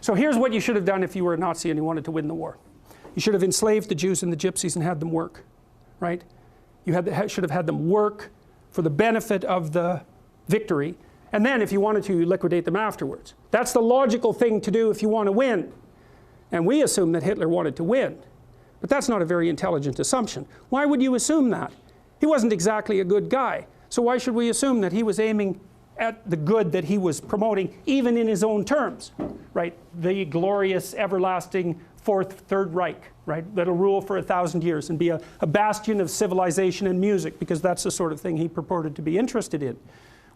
So here's what you should have done if you were a Nazi and you wanted to win the war. You should have enslaved the Jews and the Gypsies and had them work, right? You should have had them work for the benefit of the victory, and then if you wanted to, you liquidate them afterwards. That's the logical thing to do if you want to win. And we assume that Hitler wanted to win. But that's not a very intelligent assumption. Why would you assume that? He wasn't exactly a good guy. So why should we assume that he was aiming at the good that he was promoting, even in his own terms, right? The glorious, everlasting Third Reich, right? That'll rule for 1,000 years and be a bastion of civilization and music, because that's the sort of thing he purported to be interested in.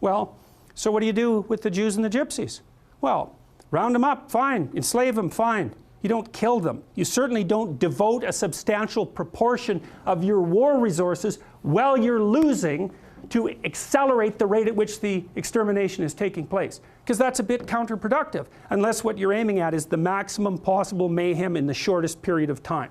Well, so what do you do with the Jews and the Gypsies? Well, round them up, fine. Enslave them, fine. You don't kill them. You certainly don't devote a substantial proportion of your war resources while you're losing to accelerate the rate at which the extermination is taking place. Because that's a bit counterproductive, unless what you're aiming at is the maximum possible mayhem in the shortest period of time.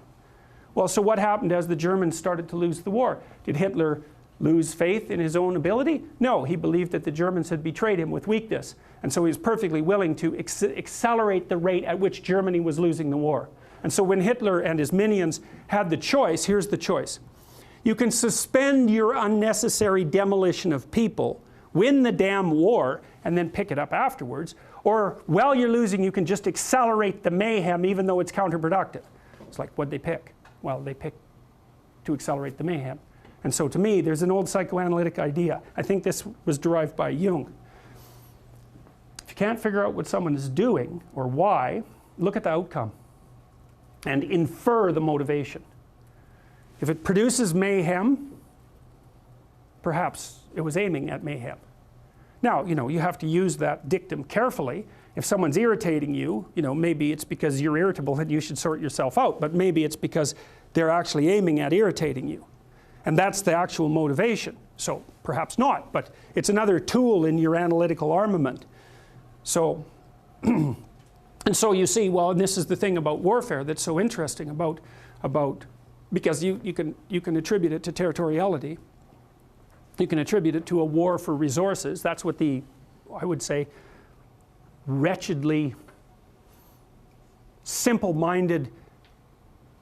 Well, so what happened as the Germans started to lose the war? Did Hitler lose faith in his own ability? No, he believed that the Germans had betrayed him with weakness. And so he was perfectly willing to accelerate the rate at which Germany was losing the war. And so when Hitler and his minions had the choice, here's the choice. You can suspend your unnecessary demolition of people, win the damn war, and then pick it up afterwards. Or while you're losing, you can just accelerate the mayhem even though it's counterproductive. It's like, what'd they pick? Well, they picked to accelerate the mayhem. And so to me, there's an old psychoanalytic idea. I think this was derived by Jung. If you can't figure out what someone is doing or why, look at the outcome and infer the motivation. If it produces mayhem, perhaps it was aiming at mayhem. Now, you have to use that dictum carefully. If someone's irritating you, maybe it's because you're irritable and you should sort yourself out, but maybe it's because they're actually aiming at irritating you. And that's the actual motivation. So perhaps not, but it's another tool in your analytical armament. So, and so you see, well, and this is the thing about warfare that's so interesting about because you can attribute it to territoriality. You can attribute it to a war for resources. That's what I would say, wretchedly simple-minded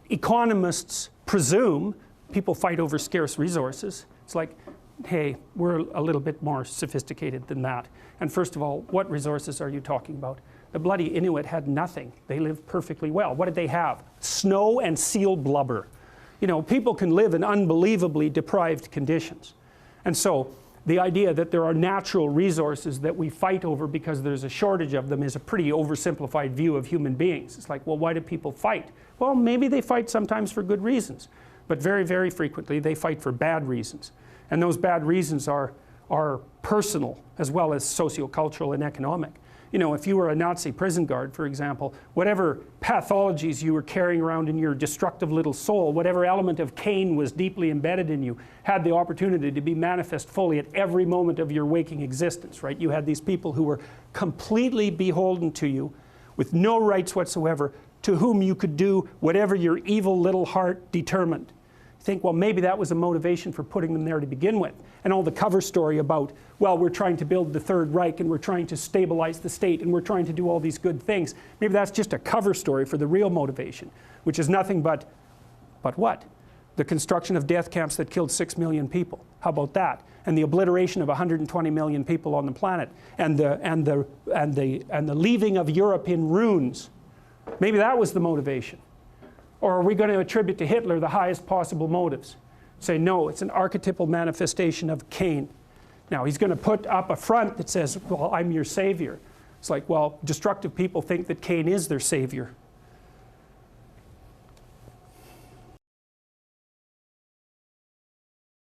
economists presume. People fight over scarce resources. It's like, hey, we're a little bit more sophisticated than that. And first of all, what resources are you talking about? The bloody Inuit had nothing. They lived perfectly well. What did they have? Snow and seal blubber. People can live in unbelievably deprived conditions. And so the idea that there are natural resources that we fight over because there's a shortage of them is a pretty oversimplified view of human beings. It's like, well, why do people fight? Well, maybe they fight sometimes for good reasons. But very, very frequently, they fight for bad reasons. And those bad reasons are personal as well as sociocultural and economic. If you were a Nazi prison guard, for example, whatever pathologies you were carrying around in your destructive little soul, whatever element of Cain was deeply embedded in you, had the opportunity to be manifest fully at every moment of your waking existence, right? You had these people who were completely beholden to you, with no rights whatsoever, to whom you could do whatever your evil little heart determined. Think, well, maybe that was a motivation for putting them there to begin with. And all the cover story about, well, we're trying to build the Third Reich and we're trying to stabilize the state and we're trying to do all these good things. Maybe that's just a cover story for the real motivation, which is nothing but what? The construction of death camps that killed 6 million people. How about that? And the obliteration of 120 million people on the planet, and the leaving of Europe in ruins. Maybe that was the motivation. Or are we going to attribute to Hitler the highest possible motives? Say, no, it's an archetypal manifestation of Cain. Now, he's going to put up a front that says, well, I'm your savior. It's like, well, destructive people think that Cain is their savior.